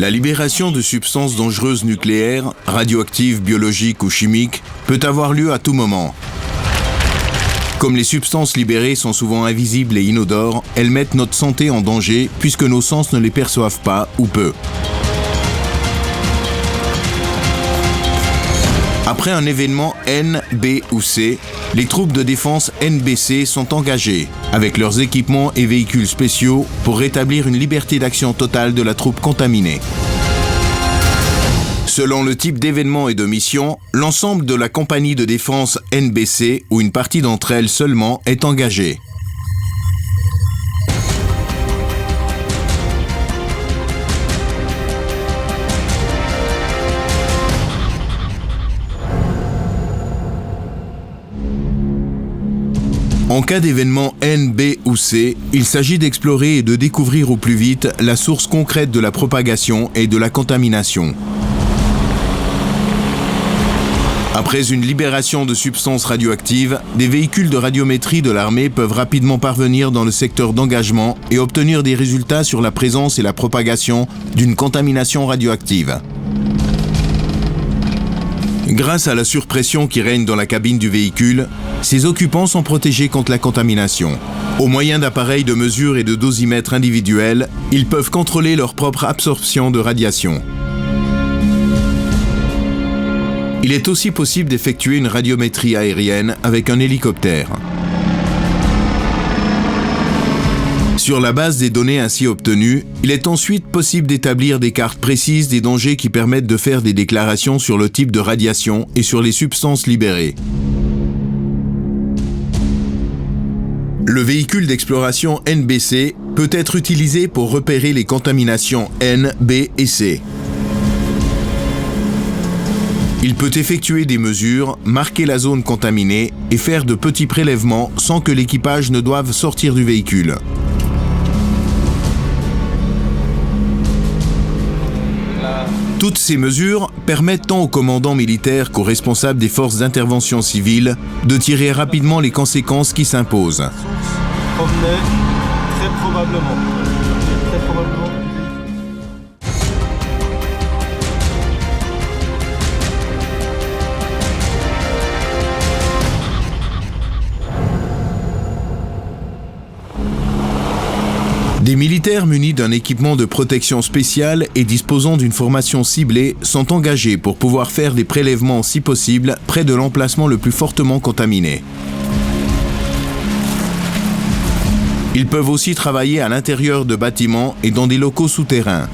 La libération de substances dangereuses nucléaires, radioactives, biologiques ou chimiques peut avoir lieu à tout moment. Comme les substances libérées sont souvent invisibles et inodores, elles mettent notre santé en danger puisque nos sens ne les perçoivent pas ou peu. Après un événement N, B ou C, les troupes de défense NBC sont engagées, avec leurs équipements et véhicules spéciaux, pour rétablir une liberté d'action totale de la troupe contaminée. Selon le type d'événement et de mission, l'ensemble de la compagnie de défense NBC, ou une partie d'entre elles seulement, est engagée. En cas d'événement N, B ou C, il s'agit d'explorer et de découvrir au plus vite la source concrète de la propagation et de la contamination. Après une libération de substances radioactives, des véhicules de radiométrie de l'armée peuvent rapidement parvenir dans le secteur d'engagement et obtenir des résultats sur la présence et la propagation d'une contamination radioactive. Grâce à la surpression qui règne dans la cabine du véhicule, ses occupants sont protégés contre la contamination. Au moyen d'appareils de mesure et de dosimètres individuels, ils peuvent contrôler leur propre absorption de radiation. Il est aussi possible d'effectuer une radiométrie aérienne avec un hélicoptère. Sur la base des données ainsi obtenues, il est ensuite possible d'établir des cartes précises des dangers qui permettent de faire des déclarations sur le type de radiation et sur les substances libérées. Le véhicule d'exploration NBC peut être utilisé pour repérer les contaminations N, B et C. Il peut effectuer des mesures, marquer la zone contaminée et faire de petits prélèvements sans que l'équipage ne doive sortir du véhicule. Toutes ces mesures permettent tant aux commandants militaires qu'aux responsables des forces d'intervention civile de tirer rapidement les conséquences qui s'imposent. Très probablement. Des militaires munis d'un équipement de protection spéciale et disposant d'une formation ciblée sont engagés pour pouvoir faire des prélèvements si possible près de l'emplacement le plus fortement contaminé. Ils peuvent aussi travailler à l'intérieur de bâtiments et dans des locaux souterrains.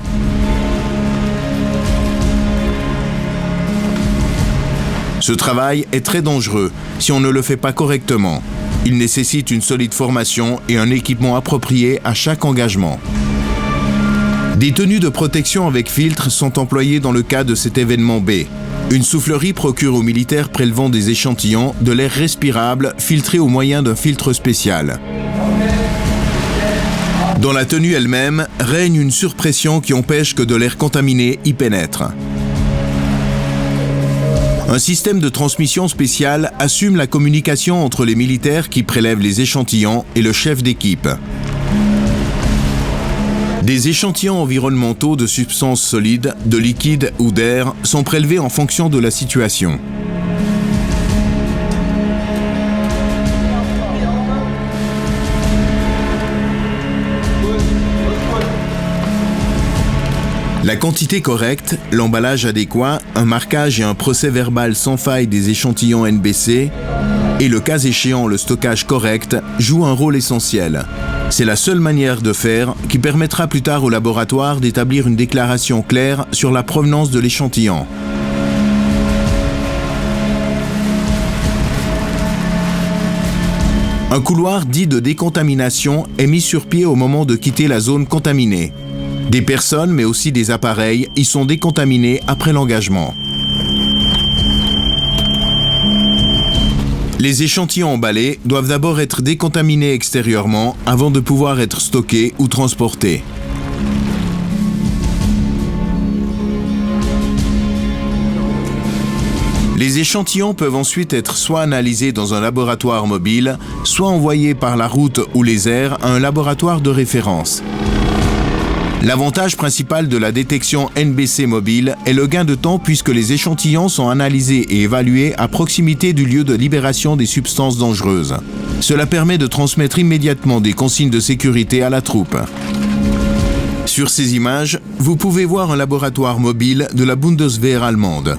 Ce travail est très dangereux si on ne le fait pas correctement. Il nécessite une solide formation et un équipement approprié à chaque engagement. Des tenues de protection avec filtre sont employées dans le cas de cet événement B. Une soufflerie procure aux militaires prélevant des échantillons de l'air respirable filtré au moyen d'un filtre spécial. Dans la tenue elle-même, règne une surpression qui empêche que de l'air contaminé y pénètre. Un système de transmission spécial assume la communication entre les militaires qui prélèvent les échantillons et le chef d'équipe. Des échantillons environnementaux de substances solides, de liquide ou d'air sont prélevés en fonction de la situation. La quantité correcte, l'emballage adéquat, un marquage et un procès-verbal sans faille des échantillons NBC et le cas échéant le stockage correct jouent un rôle essentiel. C'est la seule manière de faire qui permettra plus tard au laboratoire d'établir une déclaration claire sur la provenance de l'échantillon. Un couloir dit de décontamination est mis sur pied au moment de quitter la zone contaminée. Des personnes, mais aussi des appareils, y sont décontaminés après l'engagement. Les échantillons emballés doivent d'abord être décontaminés extérieurement avant de pouvoir être stockés ou transportés. Les échantillons peuvent ensuite être soit analysés dans un laboratoire mobile, soit envoyés par la route ou les airs à un laboratoire de référence. L'avantage principal de la détection NBC mobile est le gain de temps puisque les échantillons sont analysés et évalués à proximité du lieu de libération des substances dangereuses. Cela permet de transmettre immédiatement des consignes de sécurité à la troupe. Sur ces images, vous pouvez voir un laboratoire mobile de la Bundeswehr allemande.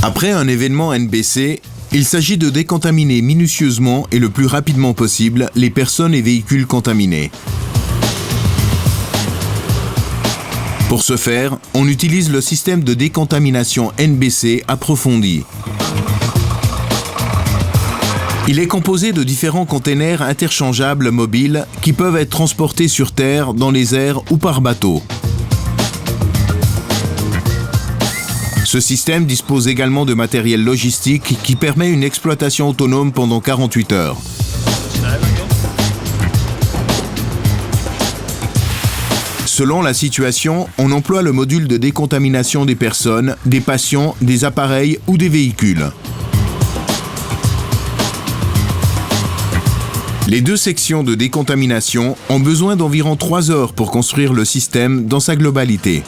Après un événement NBC, il s'agit de décontaminer minutieusement et le plus rapidement possible les personnes et véhicules contaminés. Pour ce faire, on utilise le système de décontamination NBC approfondi. Il est composé de différents containers interchangeables mobiles qui peuvent être transportés sur terre, dans les airs ou par bateau. Ce système dispose également de matériel logistique qui permet une exploitation autonome pendant 48 heures. Selon la situation, on emploie le module de décontamination des personnes, des patients, des appareils ou des véhicules. Les deux sections de décontamination ont besoin d'environ 3 heures pour construire le système dans sa globalité.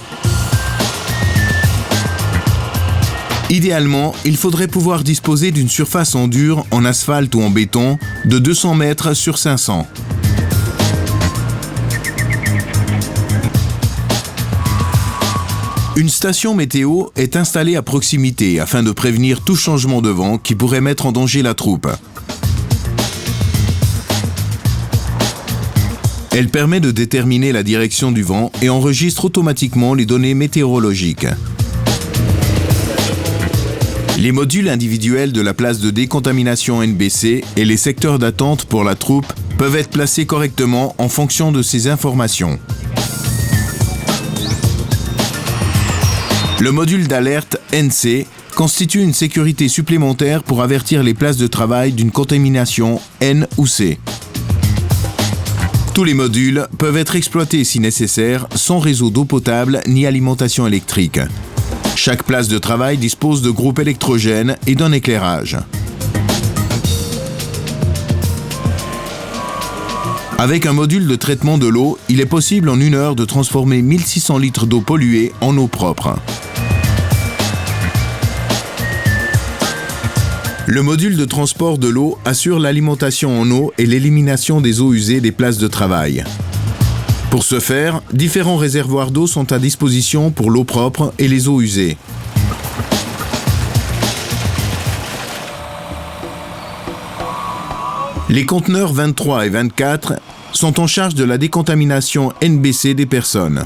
Idéalement, il faudrait pouvoir disposer d'une surface en dur, en asphalte ou en béton, de 200 mètres sur 500. Une station météo est installée à proximité afin de prévenir tout changement de vent qui pourrait mettre en danger la troupe. Elle permet de déterminer la direction du vent et enregistre automatiquement les données météorologiques. Les modules individuels de la place de décontamination NBC et les secteurs d'attente pour la troupe peuvent être placés correctement en fonction de ces informations. Le module d'alerte NC constitue une sécurité supplémentaire pour avertir les places de travail d'une contamination N ou C. Tous les modules peuvent être exploités si nécessaire sans réseau d'eau potable ni alimentation électrique. Chaque place de travail dispose de groupes électrogènes et d'un éclairage. Avec un module de traitement de l'eau, il est possible en 1 heure de transformer 1600 litres d'eau polluée en eau propre. Le module de transport de l'eau assure l'alimentation en eau et l'élimination des eaux usées des places de travail. Pour ce faire, différents réservoirs d'eau sont à disposition pour l'eau propre et les eaux usées. Les conteneurs 23 et 24 sont en charge de la décontamination NBC des personnes.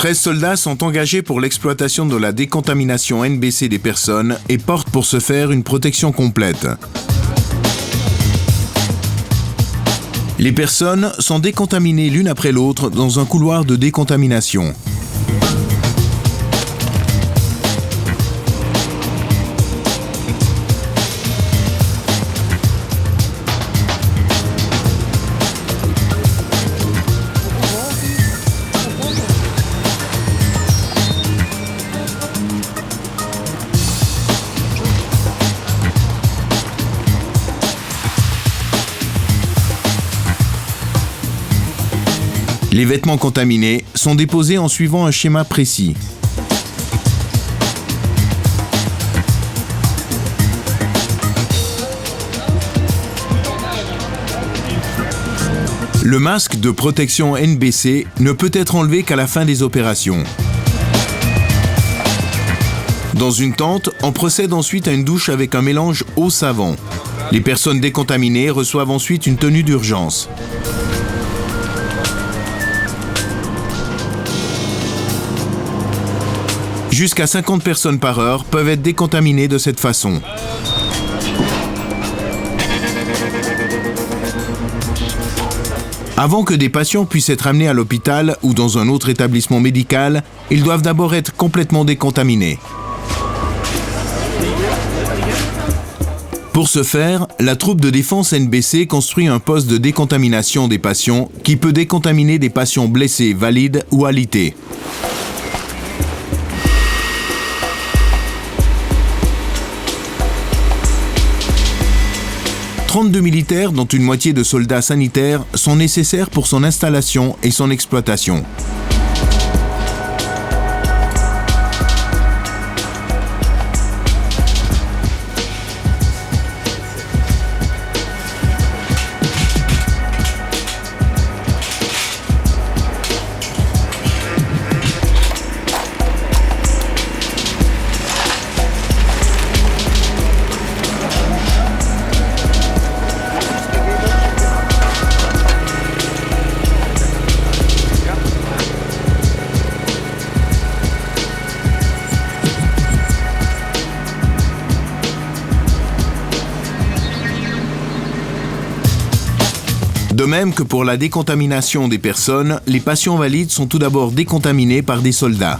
« 13 soldats sont engagés pour l'exploitation de la décontamination NBC des personnes et portent pour ce faire une protection complète. Les personnes sont décontaminées l'une après l'autre dans un couloir de décontamination. Les vêtements contaminés sont déposés en suivant un schéma précis. Le masque de protection NBC ne peut être enlevé qu'à la fin des opérations. Dans une tente, on procède ensuite à une douche avec un mélange eau-savon. Les personnes décontaminées reçoivent ensuite une tenue d'urgence. Jusqu'à 50 personnes par heure peuvent être décontaminées de cette façon. Avant que des patients puissent être amenés à l'hôpital ou dans un autre établissement médical, ils doivent d'abord être complètement décontaminés. Pour ce faire, la troupe de défense NBC construit un poste de décontamination des patients qui peut décontaminer des patients blessés, valides ou alités. « 32 militaires, dont une moitié de soldats sanitaires, sont nécessaires pour son installation et son exploitation. De même que pour la décontamination des personnes, les patients valides sont tout d'abord décontaminés par des soldats.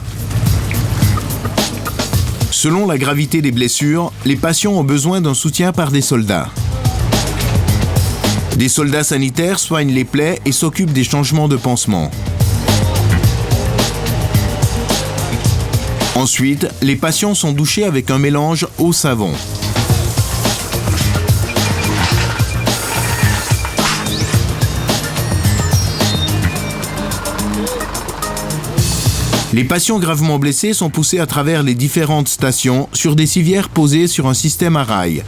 Selon la gravité des blessures, les patients ont besoin d'un soutien par des soldats. Des soldats sanitaires soignent les plaies et s'occupent des changements de pansement. Ensuite, les patients sont douchés avec un mélange eau-savon. Les patients gravement blessés sont poussés à travers les différentes stations sur des civières posées sur un système à rails.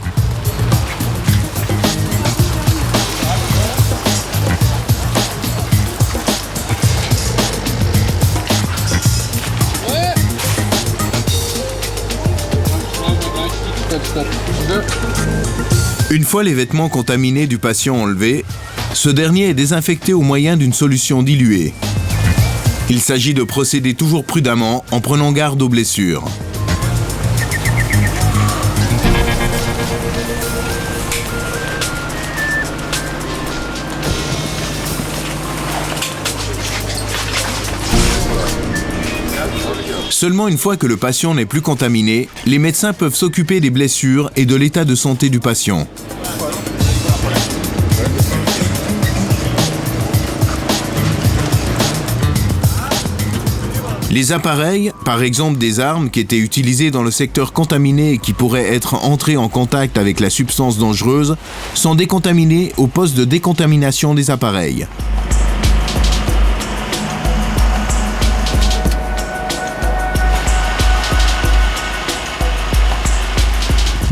Une fois les vêtements contaminés du patient enlevés, ce dernier est désinfecté au moyen d'une solution diluée. Il s'agit de procéder toujours prudemment en prenant garde aux blessures. Seulement une fois que le patient n'est plus contaminé, les médecins peuvent s'occuper des blessures et de l'état de santé du patient. Les appareils, par exemple des armes qui étaient utilisées dans le secteur contaminé et qui pourraient être entrées en contact avec la substance dangereuse, sont décontaminés au poste de décontamination des appareils.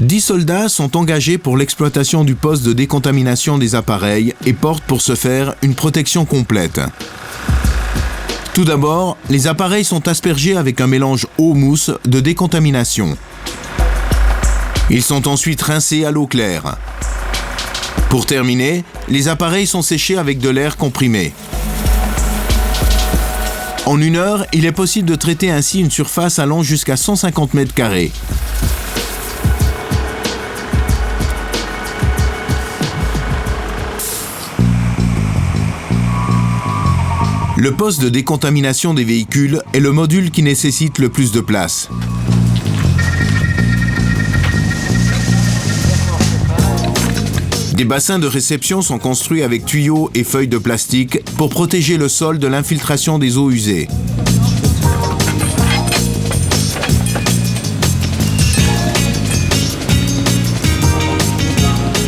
Dix soldats sont engagés pour l'exploitation du poste de décontamination des appareils et portent pour ce faire une protection complète. Tout d'abord, les appareils sont aspergés avec un mélange eau-mousse de décontamination. Ils sont ensuite rincés à l'eau claire. Pour terminer, les appareils sont séchés avec de l'air comprimé. En 1 heure, il est possible de traiter ainsi une surface allant jusqu'à 150 mètres carrés. Le poste de décontamination des véhicules est le module qui nécessite le plus de place. Des bassins de réception sont construits avec tuyaux et feuilles de plastique pour protéger le sol de l'infiltration des eaux usées.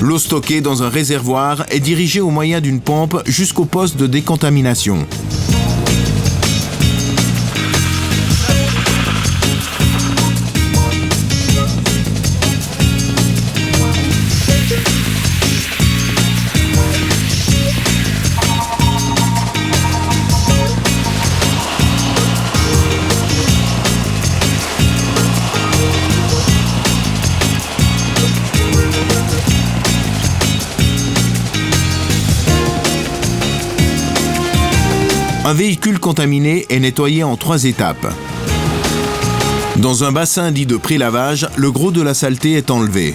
L'eau stockée dans un réservoir est dirigée au moyen d'une pompe jusqu'au poste de décontamination. Un véhicule contaminé est nettoyé en 3 étapes. Dans un bassin dit de pré-lavage, le gros de la saleté est enlevé.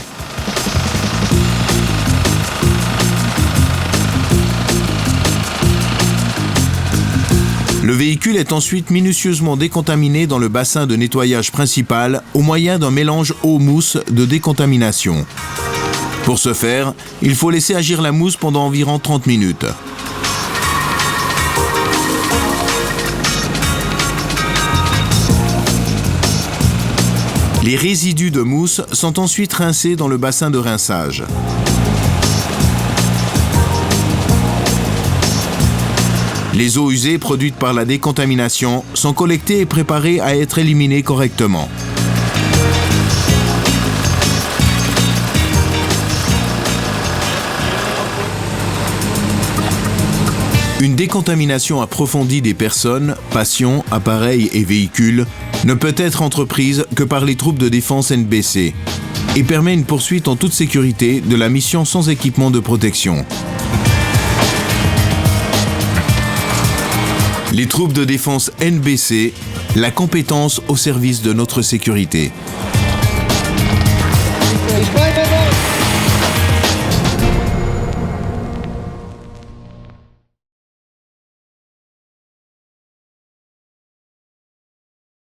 Le véhicule est ensuite minutieusement décontaminé dans le bassin de nettoyage principal au moyen d'un mélange eau-mousse de décontamination. Pour ce faire, il faut laisser agir la mousse pendant environ 30 minutes. Les résidus de mousse sont ensuite rincés dans le bassin de rinçage. Les eaux usées produites par la décontamination sont collectées et préparées à être éliminées correctement. Une décontamination approfondie des personnes, patients, appareils et véhicules ne peut être entreprise que par les troupes de défense NBC et permet une poursuite en toute sécurité de la mission sans équipement de protection. Les troupes de défense NBC, la compétence au service de notre sécurité.